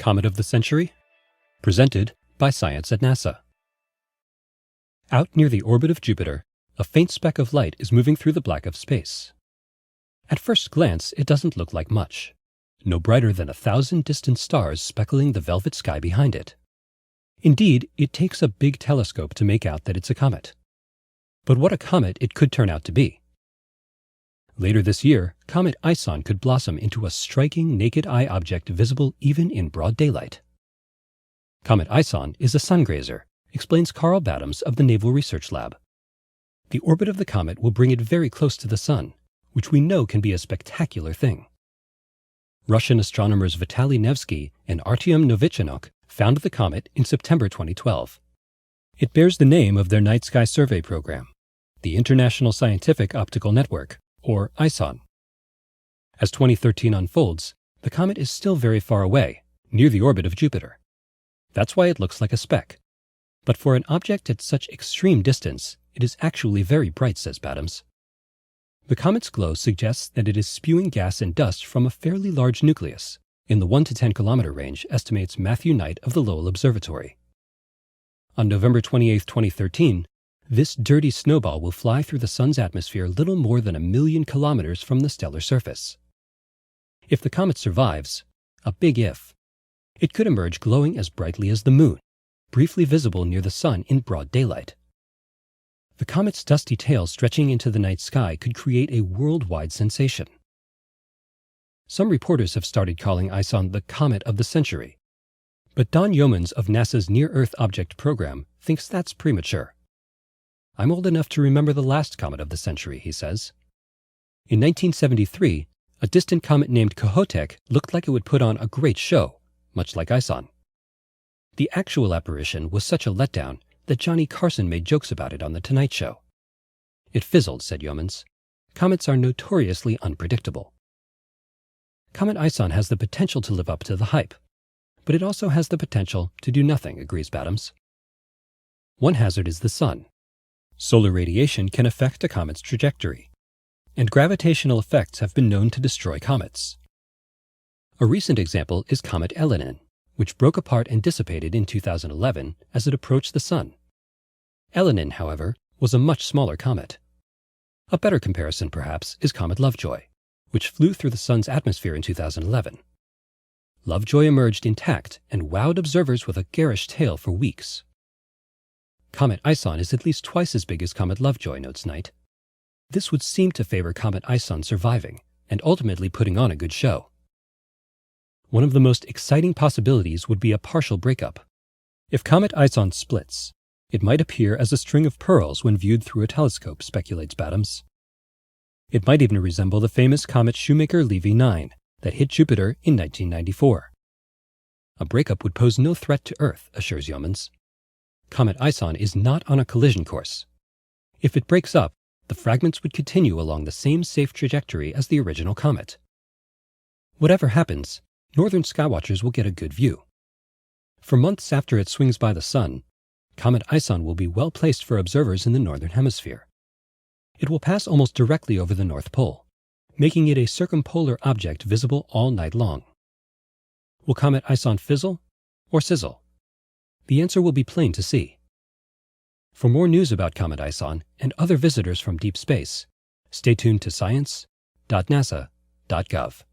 Comet of the Century, presented by Science at NASA. Out near the orbit of Jupiter, a faint speck of light is moving through the black of space. At first glance, it doesn't look like much, no brighter than 1,000 distant stars speckling the velvet sky behind it. Indeed, it takes a big telescope to make out that it's a comet. But what a comet it could turn out to be. Later this year, Comet ISON could blossom into a striking naked-eye object visible even in broad daylight. Comet ISON is a sungrazer, explains Carl Badams of the Naval Research Lab. The orbit of the comet will bring it very close to the Sun, which we know can be a spectacular thing. Russian astronomers Vitaly Nevsky and Artyom Novichenok found the comet in September 2012. It bears the name of their night sky survey program, the International Scientific Optical Network, or ISON. As 2013 unfolds, the comet is still very far away, near the orbit of Jupiter. That's why it looks like a speck. But for an object at such extreme distance, it is actually very bright, says Badams. The comet's glow suggests that it is spewing gas and dust from a fairly large nucleus, in the 1 to 10 kilometer range, estimates Matthew Knight of the Lowell Observatory. On November 28, 2013, this dirty snowball will fly through the Sun's atmosphere little more than 1 million kilometers from the stellar surface. If the comet survives, a big if, it could emerge glowing as brightly as the Moon, briefly visible near the Sun in broad daylight. The comet's dusty tail stretching into the night sky could create a worldwide sensation. Some reporters have started calling ISON the Comet of the Century, but Don Yeomans of NASA's Near-Earth Object Program thinks that's premature. I'm old enough to remember the last comet of the century, he says. In 1973, a distant comet named Kohoutek looked like it would put on a great show, much like ISON. The actual apparition was such a letdown that Johnny Carson made jokes about it on The Tonight Show. It fizzled, said Yeomans. Comets are notoriously unpredictable. Comet ISON has the potential to live up to the hype, but it also has the potential to do nothing, agrees Badams. One hazard is the Sun. Solar radiation can affect a comet's trajectory, and gravitational effects have been known to destroy comets. A recent example is Comet Elenin, which broke apart and dissipated in 2011 as it approached the Sun. Elenin, however, was a much smaller comet. A better comparison, perhaps, is Comet Lovejoy, which flew through the Sun's atmosphere in 2011. Lovejoy emerged intact and wowed observers with a garish tail for weeks. Comet ISON is at least twice as big as Comet Lovejoy, notes Knight. This would seem to favor Comet ISON surviving and ultimately putting on a good show. One of the most exciting possibilities would be a partial breakup. If Comet ISON splits, it might appear as a string of pearls when viewed through a telescope, speculates Badams. It might even resemble the famous comet Shoemaker-Levy 9 that hit Jupiter in 1994. A breakup would pose no threat to Earth, assures Yeomans. Comet ISON is not on a collision course. If it breaks up, the fragments would continue along the same safe trajectory as the original comet. Whatever happens, northern skywatchers will get a good view. For months after it swings by the Sun, Comet ISON will be well placed for observers in the northern hemisphere. It will pass almost directly over the North Pole, making it a circumpolar object visible all night long. Will Comet ISON fizzle or sizzle? The answer will be plain to see. For more news about Comet ISON and other visitors from deep space, stay tuned to science.nasa.gov.